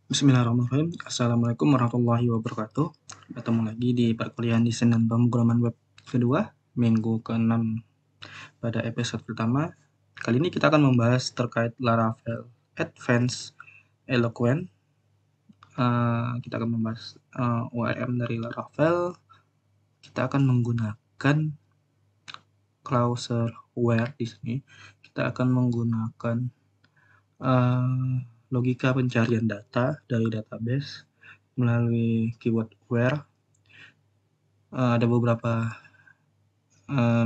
Bismillahirrahmanirrahim. Assalamualaikum warahmatullahi wabarakatuh. Ketemu lagi di perkuliahan desain dan pemrograman web kedua, minggu ke-6 pada episode pertama. Kali ini kita akan membahas terkait Laravel Advanced Eloquent. Kita akan membahas ORM dari Laravel. Kita akan menggunakan Closure Where di sini. Kita akan menggunakan logika pencarian data dari database melalui keyword where. Ada beberapa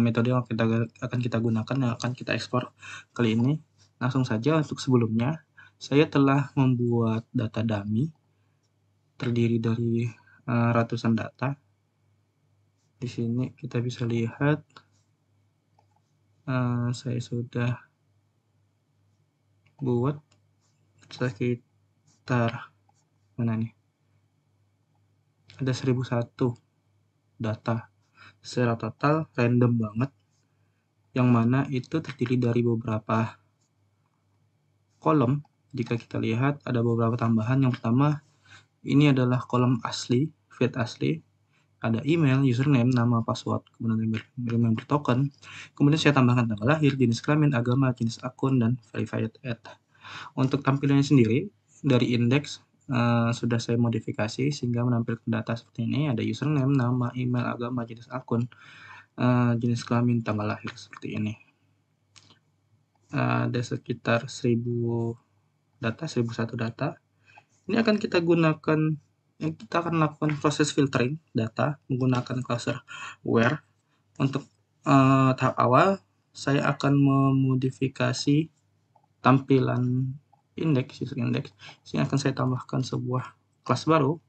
metode yang akan kita gunakan, yang akan kita ekspor kali ini. Langsung saja, untuk sebelumnya saya telah membuat data dummy terdiri dari ratusan data. Di sini kita bisa lihat saya sudah buat sekitar mana nih, ada 1001 data secara total, random banget, yang mana itu terdiri dari beberapa kolom. Jika kita lihat ada beberapa tambahan. Yang pertama, ini adalah kolom asli, feed asli, ada email, username, nama, password, kemudian member token. Kemudian saya tambahkan tanggal lahir, jenis kelamin, agama, jenis akun, dan verified ad. Untuk tampilannya sendiri dari indeks sudah saya modifikasi sehingga menampilkan data seperti ini. Ada username, nama, email, agama, jenis akun, jenis kelamin, tanggal lahir, seperti ini. Ada sekitar 1001 data. Ini akan kita gunakan, kita akan lakukan proses filtering data menggunakan Closure Where. Untuk tahap awal, saya akan memodifikasi tampilan indeks, user index. Sini akan saya tambahkan sebuah kelas baru,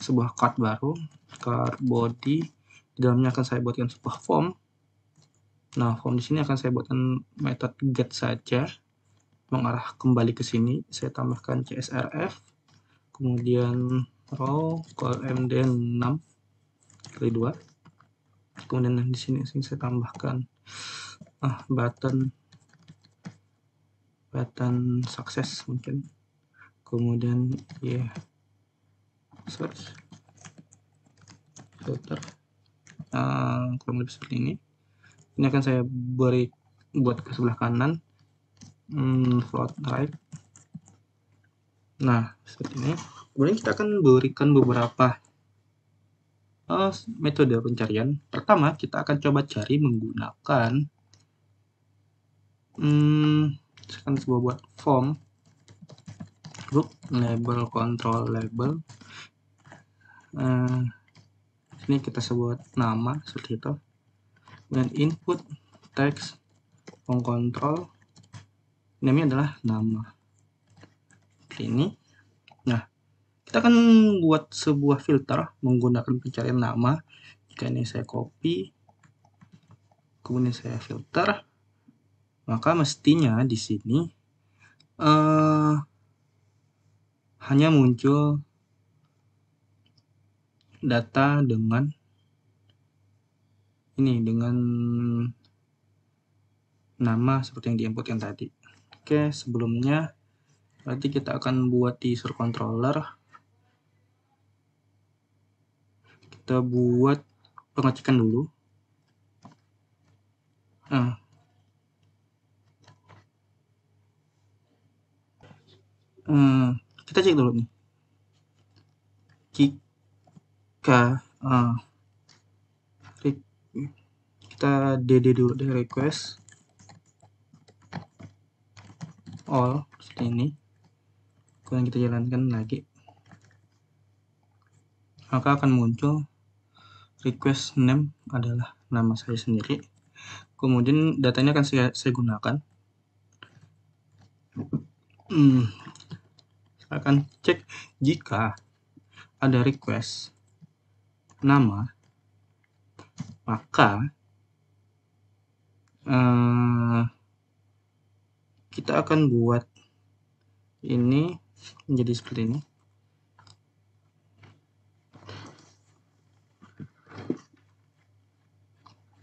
sebuah card baru, card body. Di dalamnya akan saya buatkan sebuah form. Nah, form di sini akan saya buatkan metode get saja, mengarah kembali ke sini. Saya tambahkan csrf, kemudian row call md6 kali 2. Kemudian di sini saya tambahkan button sukses mungkin. Kemudian search filter, kurang lebih seperti ini. Ini akan saya buat ke sebelah kanan, float right. Nah, seperti ini. Kemudian kita akan berikan beberapa metode pencarian. Pertama, kita akan coba cari menggunakan saya akan coba buat form group label control label. Ini kita sebut nama seperti itu. Dan input text control namanya adalah nama. Ini. Nah, kita akan buat sebuah filter menggunakan pencarian nama. Jika ini saya copy, kemudian saya filter, maka mestinya di sini hanya muncul data dengan nama seperti yang diinputkan tadi. Oke, sebelumnya berarti kita akan buat di user controller. Kita buat pengecekan dulu. Kita cek dulu nih. Jika kita dd dulu deh, request all seperti ini. Kemudian kita jalankan lagi, maka akan muncul request name adalah nama saya sendiri. Kemudian datanya akan saya gunakan. Saya akan cek jika ada request nama, maka kita akan buat ini menjadi seperti ini.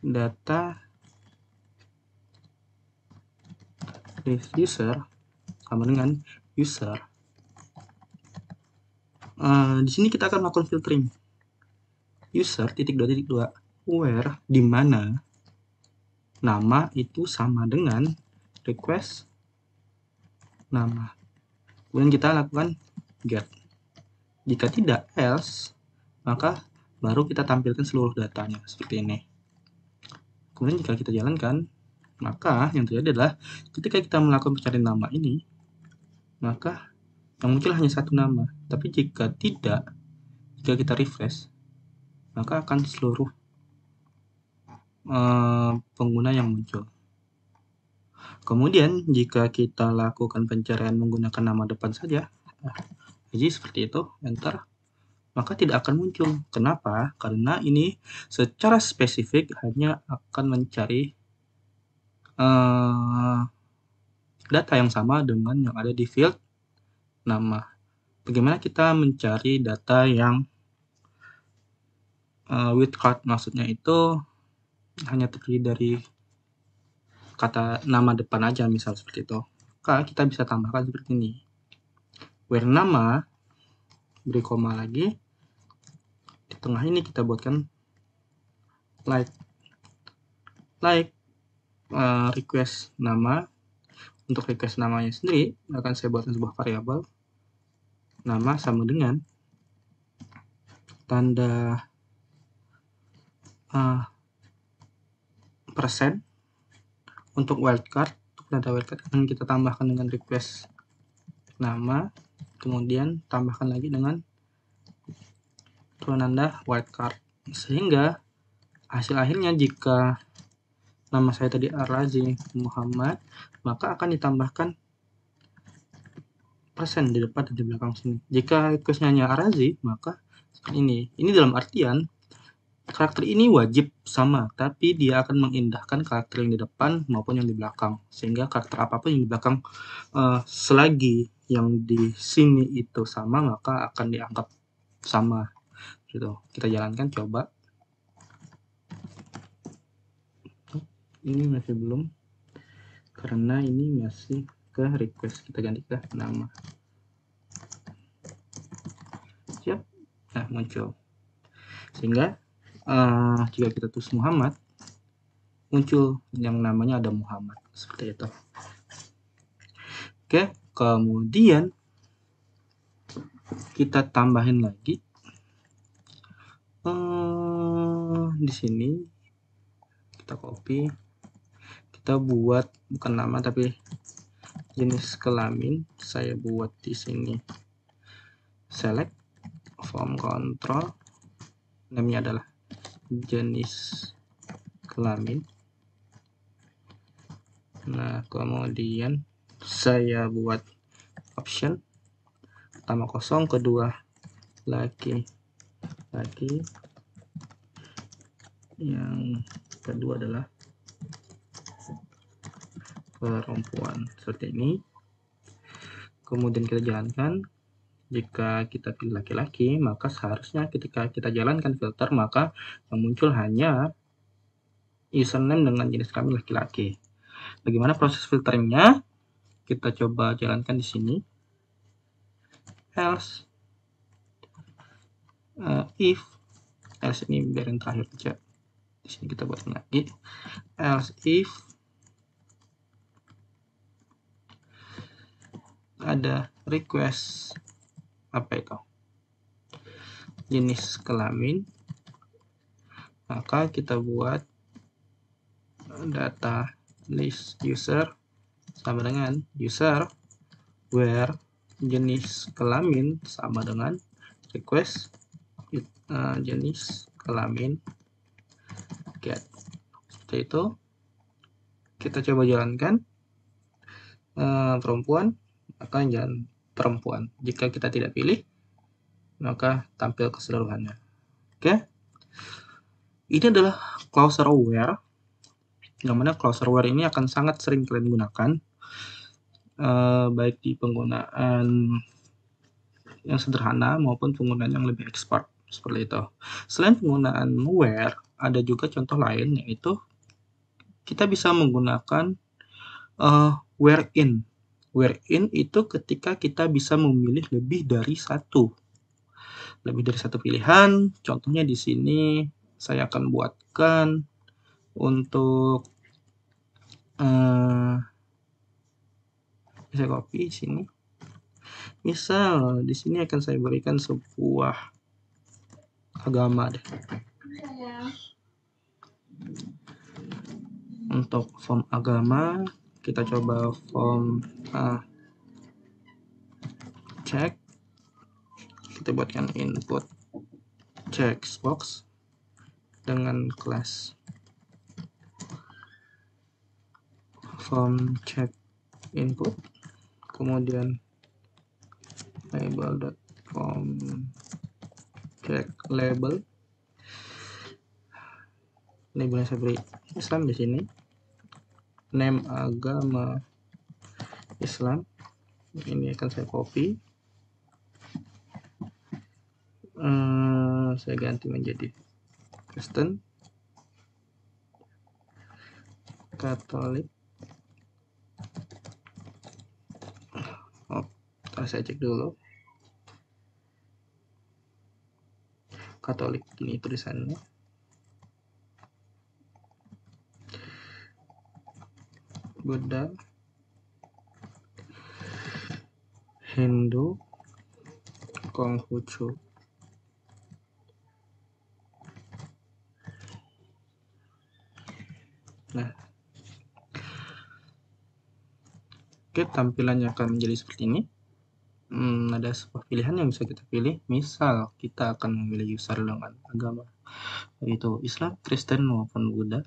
Data user sama dengan user Di sini kita akan melakukan filtering user .2.2 where di mana nama itu sama dengan request nama. Kemudian kita lakukan get. Jika tidak, else, maka baru kita tampilkan seluruh datanya seperti ini. Kemudian jika kita jalankan, maka yang terjadi adalah ketika kita melakukan pencarian nama ini, maka yang muncul hanya satu nama. Tapi jika tidak, jika kita refresh, maka akan seluruh pengguna yang muncul. Kemudian jika kita lakukan pencarian menggunakan nama depan saja, jadi seperti itu, enter, maka tidak akan muncul. Kenapa? Karena ini secara spesifik hanya akan mencari data yang sama dengan yang ada di field nama. Bagaimana kita mencari data yang with card, maksudnya itu hanya terdiri dari kata nama depan aja, misal seperti itu. Maka kita bisa tambahkan seperti ini. Where nama, beri koma lagi. Di tengah ini kita buatkan like request nama. Untuk request namanya sendiri akan saya buatkan sebuah variabel nama sama dengan tanda persen. Untuk wildcard, tanda wildcard akan kita tambahkan dengan request nama, kemudian tambahkan lagi dengan tanda wildcard, sehingga hasil akhirnya jika nama saya tadi Ar-Razi Muhammad, maka akan ditambahkan persen di depan dan di belakang sini. Jika requestnya hanya Ar-Razi, maka seperti ini. Ini dalam artian karakter ini wajib sama, tapi dia akan mengindahkan karakter yang di depan maupun yang di belakang. Sehingga karakter apapun yang di belakang, selagi yang di sini itu sama, maka akan dianggap sama. Gitu. Kita jalankan, coba. Ini masih belum, karena ini masih ke request. Kita ganti ke nama. Siap? Nah, muncul. Sehingga jika kita tulis Muhammad, muncul yang namanya ada Muhammad, seperti itu. Oke, kemudian kita tambahin lagi di sini, kita copy, kita buat bukan nama tapi jenis kelamin. Saya buat di sini select form control, namanya adalah jenis kelamin. Nah, kemudian saya buat option pertama kosong, kedua laki, yang kedua adalah perempuan, seperti ini. Kemudian kita jalankan. Jika kita pilih laki-laki, maka seharusnya ketika kita jalankan filter, maka yang muncul hanya username dengan jenis kelamin laki-laki. Bagaimana proses filteringnya? Kita coba jalankan di sini. Else, if, else ini biar yang terakhir aja. Di sini kita buat lagi. Else if ada request apa itu? Jenis kelamin, maka kita buat data list user sama dengan user where jenis kelamin sama dengan request jenis kelamin get. Seperti itu. Kita coba jalankan perempuan, maka jalan perempuan. Jika kita tidak pilih, maka tampil keseluruhannya. Oke. Ini adalah closure where, yang mana closure where ini akan sangat sering kalian gunakan, baik di penggunaan yang sederhana maupun penggunaan yang lebih expert, seperti itu. Selain penggunaan where, ada juga contoh lain, yaitu kita bisa menggunakan where in. Where in itu ketika kita bisa memilih lebih dari satu. lebih dari satu pilihan. Contohnya di sini saya akan buatkan untuk saya copy sini. Misal di sini akan saya berikan sebuah agama deh. Untuk form agama kita coba form check. Kita buatkan input checkbox dengan kelas form check input, kemudian label.form check label. Labelnya saya beri Islam di sini. Name agama Islam. Ini akan saya copy. Saya ganti menjadi Kristen, Katolik. Saya cek dulu. Katolik ini tulisannya. Buddha, Hindu, Konghucu. Nah, oke, tampilannya akan menjadi seperti ini. Ada sebuah pilihan yang bisa kita pilih. Misal kita akan memilih user dengan agama yaitu Islam, Kristen maupun Buddha.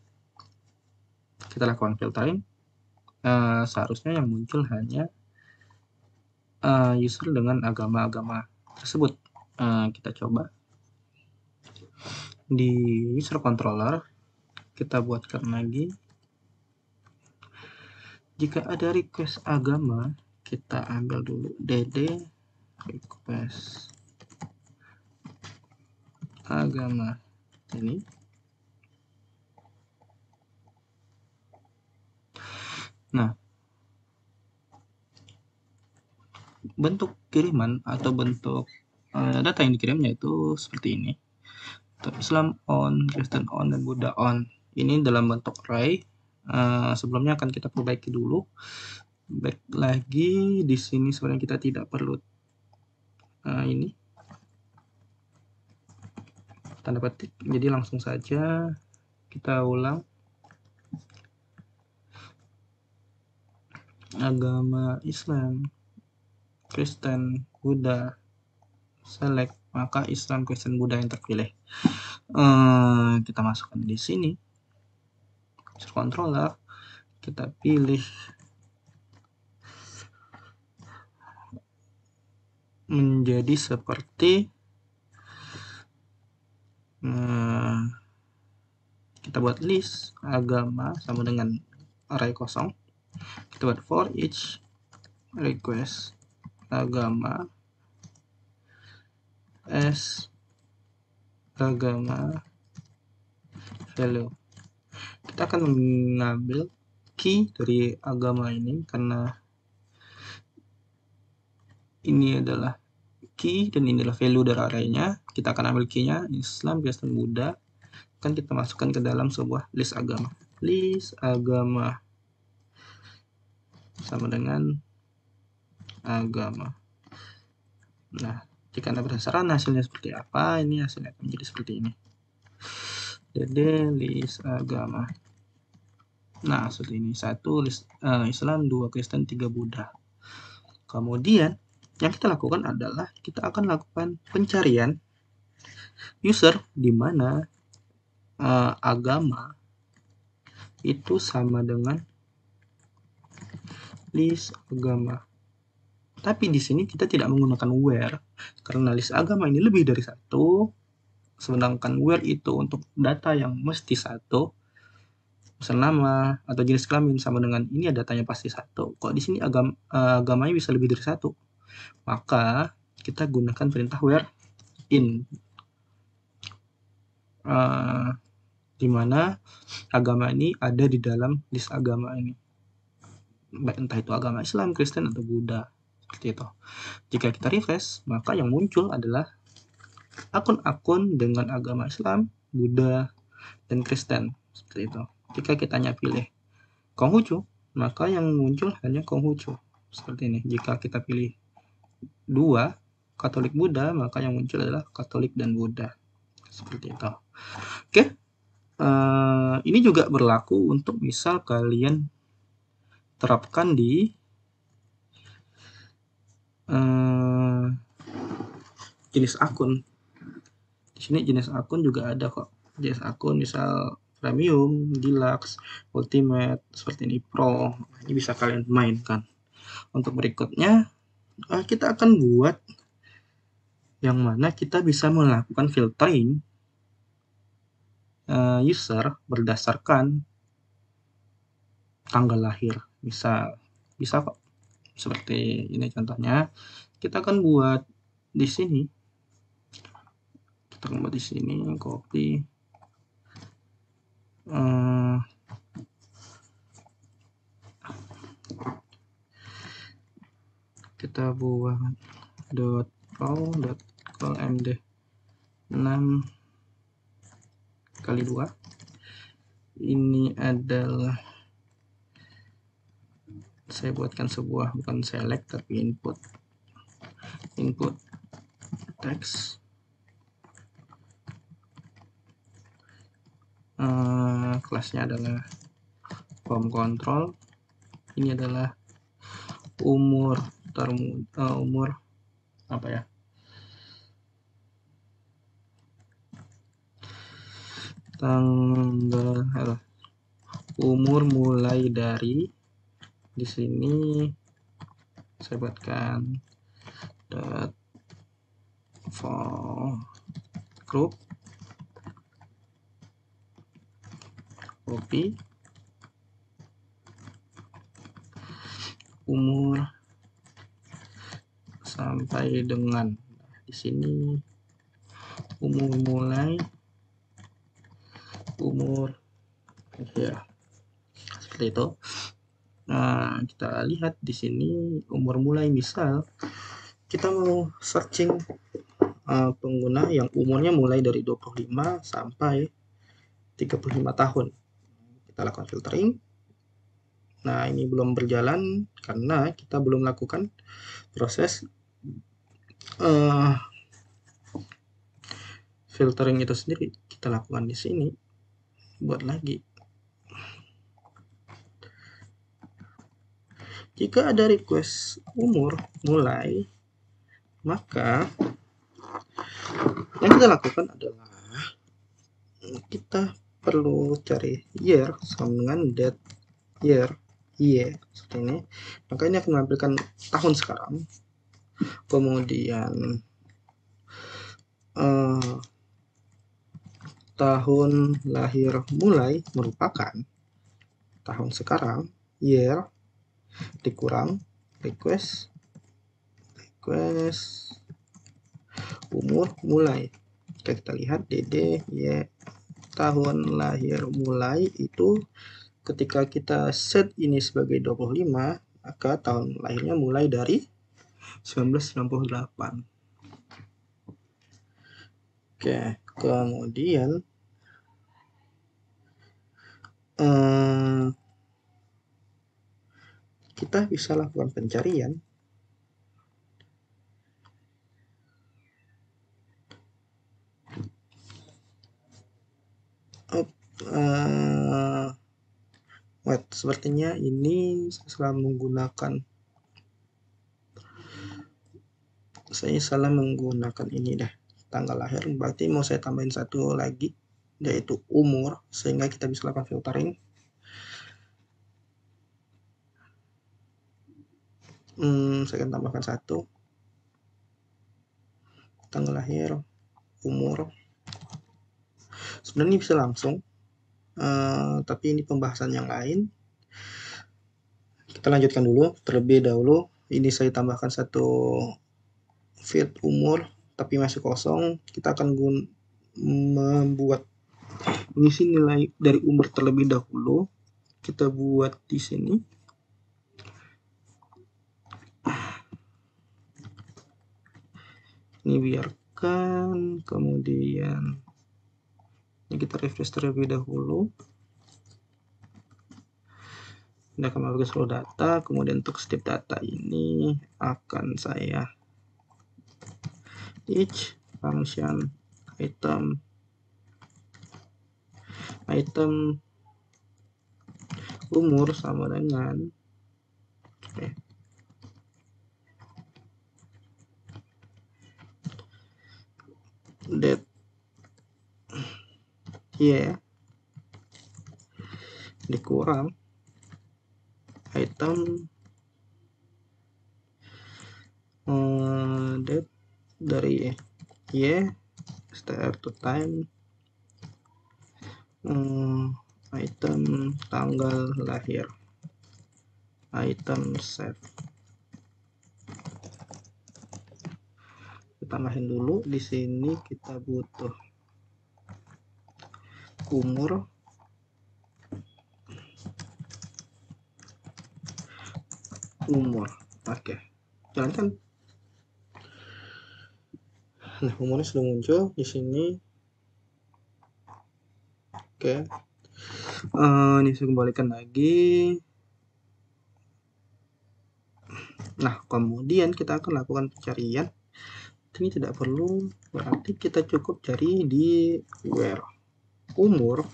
Kita lakukan filtering. Seharusnya yang muncul hanya user dengan agama-agama tersebut. Kita coba di user controller, kita buatkan lagi. Jika ada request agama, kita ambil dulu dd request agama ini. Nah, bentuk kiriman atau bentuk data yang dikirimnya itu seperti ini. Islam on, Kristen on, dan Buddha on. Ini dalam bentuk array. Sebelumnya akan kita perbaiki dulu. Back lagi di sini sebenarnya kita tidak perlu ini tanda petik, jadi langsung saja kita ulang. Agama Islam, Kristen, Buddha, select, maka Islam, Kristen, Buddha yang terpilih. Kita masukkan di sini user controller, kita pilih menjadi seperti kita buat list agama sama dengan array kosong. Kita buat for each request agama as agama value. Kita akan mengambil key dari agama ini karena ini adalah key dan ini adalah value dari arraynya. Kita akan ambil key-nya Islam, Kristen, Buddha, kan kita masukkan ke dalam sebuah list agama. List agama sama dengan agama. Nah, jika Anda penasaran hasilnya seperti apa, ini hasilnya akan menjadi seperti ini. Jadi list agama. Nah, seperti ini. 1 list Islam, 2 Kristen, 3 Buddha. Kemudian yang kita lakukan adalah kita akan lakukan pencarian user di mana agama itu sama dengan list agama. Tapi di sini kita tidak menggunakan where karena list agama ini lebih dari 1, sedangkan where itu untuk data yang mesti 1. Misal nama atau jenis kelamin sama dengan ini ya datanya pasti 1. Kok di sini agamanya bisa lebih dari 1? Maka kita gunakan perintah where in di mana agama ini ada di dalam list agama ini. Entah itu agama Islam, Kristen, atau Buddha. Seperti itu. Jika kita refresh, maka yang muncul adalah akun-akun dengan agama Islam, Buddha, dan Kristen. Seperti itu. Jika kita hanya pilih Konghucu, maka yang muncul hanya Konghucu. Seperti ini. Jika kita pilih 2, Katolik Buddha, maka yang muncul adalah Katolik dan Buddha. Seperti itu. Oke. Ini juga berlaku untuk misal kalian terapkan di jenis akun. Di sini jenis akun juga ada kok. Jenis akun misal premium, deluxe, ultimate, seperti ini pro. Ini bisa kalian mainkan. Untuk berikutnya, kita akan buat yang mana kita bisa melakukan filtering user berdasarkan tanggal lahir. Bisa kok. Seperti ini contohnya. Kita akan buat di sini. Kita akan buat di sini, copy. Kita buat .pro.callmd 6 kali 2. Ini adalah saya buatkan sebuah, bukan select tapi input text. Kelasnya adalah form control. Ini adalah umur apa ya? Umur mulai dari di sini saya buatkan for group copy umur sampai dengan di sini umur mulai ya seperti itu. Nah, kita lihat di sini umur mulai, misal kita mau searching pengguna yang umurnya mulai dari 25 sampai 35 tahun. Kita lakukan filtering. Nah, ini belum berjalan karena kita belum lakukan proses filtering itu sendiri. Kita lakukan di sini. Buat lagi. Jika ada request umur mulai, maka yang kita lakukan adalah kita perlu cari year sama dengan date year seperti ini. Maka ini akan menampilkan tahun sekarang. Kemudian tahun lahir mulai merupakan tahun sekarang, year dikurang request umur mulai. Jika kita lihat DD tahun lahir mulai itu ketika kita set ini sebagai 25, maka tahun lahirnya mulai dari 1998. Oke, kemudian kita bisa lakukan pencarian sepertinya ini saya salah menggunakan ini deh, tanggal lahir. Berarti mau saya tambahin satu lagi, yaitu umur, sehingga kita bisa lakukan filtering. Saya akan tambahkan satu, tanggal lahir, umur. Sebenarnya bisa langsung, tapi ini pembahasan yang lain. Kita lanjutkan dulu. Terlebih dahulu ini saya tambahkan satu field umur tapi masih kosong. Kita akan mengisi nilai dari umur terlebih dahulu. Kita buat di sini. Ini biar gunakan, kemudian ini kita refresh terlebih dahulu. Ini akan masuk seluruh data, kemudian untuk setiap data ini akan saya each function item umur sama dengan date dikurang item date dari start to time item tanggal lahir item save. Kita tambahin dulu di sini, kita butuh umur oke, jalankan. Nah, umurnya sudah muncul di sini. Oke, ini saya kembalikan lagi. Nah, kemudian kita akan lakukan pencarian. Ini tidak perlu, berarti kita cukup cari di where umur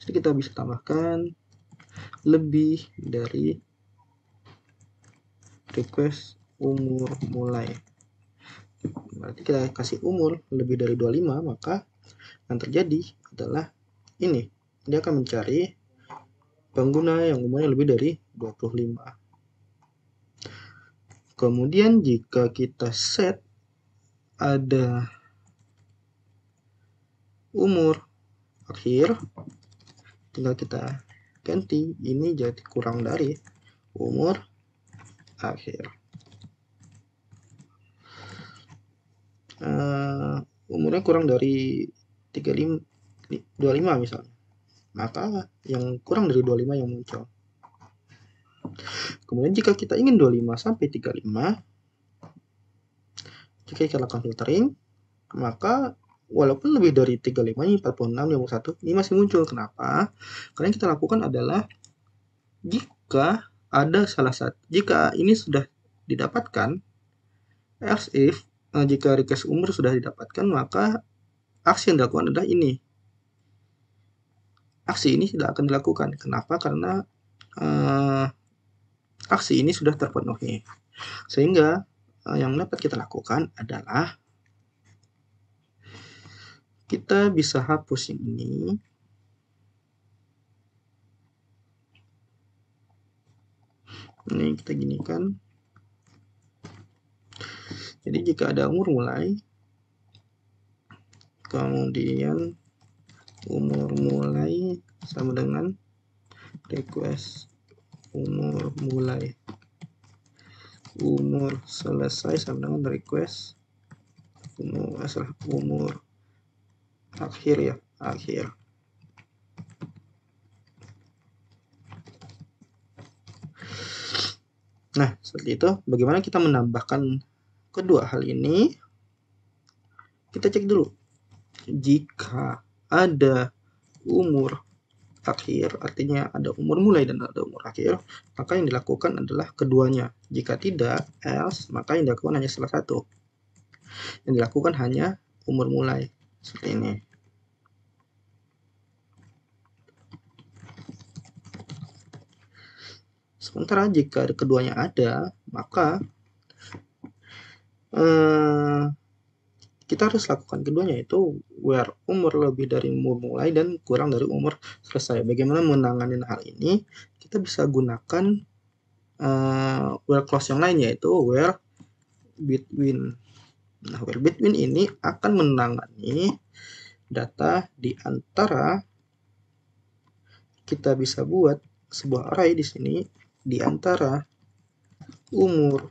jadi kita bisa tambahkan lebih dari request umur mulai. Berarti kita kasih umur lebih dari 25, maka yang terjadi adalah ini, dia akan mencari pengguna yang umurnya lebih dari 25. Kemudian jika kita set ada umur akhir, tinggal kita ganti ini jadi kurang dari umur akhir. Umurnya kurang dari 25 misalnya, maka yang kurang dari 25 yang muncul. Kemudian jika kita ingin 25 sampai 35, jika kita lakukan filtering, maka walaupun lebih dari 35, 46, 51, ini masih muncul. Kenapa? Karena yang kita lakukan adalah jika ada salah satu, jika ini sudah didapatkan, else if, jika request umur sudah didapatkan, maka aksi yang dilakukan adalah ini. Aksi ini tidak akan dilakukan. Kenapa? Karena aksi ini sudah terpenuhi. Sehingga yang dapat kita lakukan adalah kita bisa hapus yang ini. Ini kita ginikan. Jadi jika ada umur mulai, kemudian umur mulai sama dengan request umur mulai, umur selesai sama dengan request umur akhir ya, akhir. Nah, seperti itu. Bagaimana kita menambahkan kedua hal ini? Kita cek dulu. Jika ada umur akhir, artinya ada umur mulai dan ada umur akhir, maka yang dilakukan adalah keduanya. Jika tidak, else, maka yang dilakukan hanya salah satu. Yang dilakukan hanya umur mulai. Seperti ini. Sementara jika keduanya ada, maka kita harus lakukan keduanya, yaitu where umur lebih dari umur mulai dan kurang dari umur selesai. Bagaimana menangani hal ini? Kita bisa gunakan where clause yang lain, yaitu where between. Nah, where between ini akan menangani data di antara, kita bisa buat sebuah array di sini di antara umur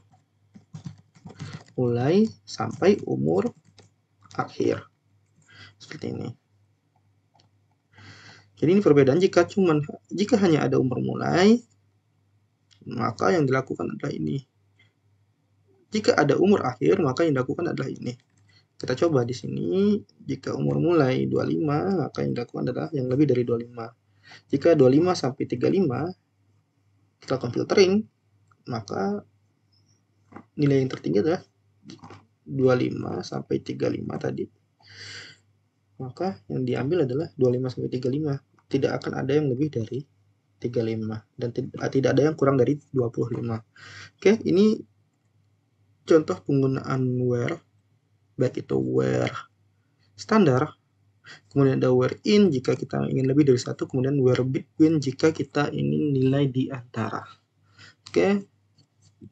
mulai sampai umur akhir. Seperti ini. Jadi ini perbedaan jika hanya ada umur mulai, maka yang dilakukan adalah ini. Jika ada umur akhir, maka yang dilakukan adalah ini. Kita coba di sini, jika umur mulai 25, maka yang dilakukan adalah yang lebih dari 25. Jika 25 sampai 35, kita lakukan filtering, maka nilai yang tertinggi adalah 25 sampai 35 tadi. Maka yang diambil adalah 25 sampai 35. Tidak akan ada yang lebih dari 35 dan tidak ada yang kurang dari 25. Oke, ini contoh penggunaan where, baik itu where standar, kemudian ada where in jika kita ingin lebih dari satu, kemudian where between jika kita ingin nilai di antara. Oke,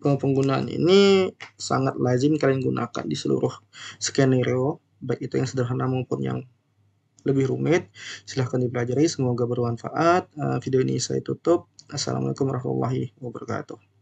penggunaan ini sangat lazim kalian gunakan di seluruh skenario, baik itu yang sederhana maupun yang lebih rumit. Silahkan dipelajari, semoga bermanfaat. Video ini saya tutup. Assalamualaikum warahmatullahi wabarakatuh.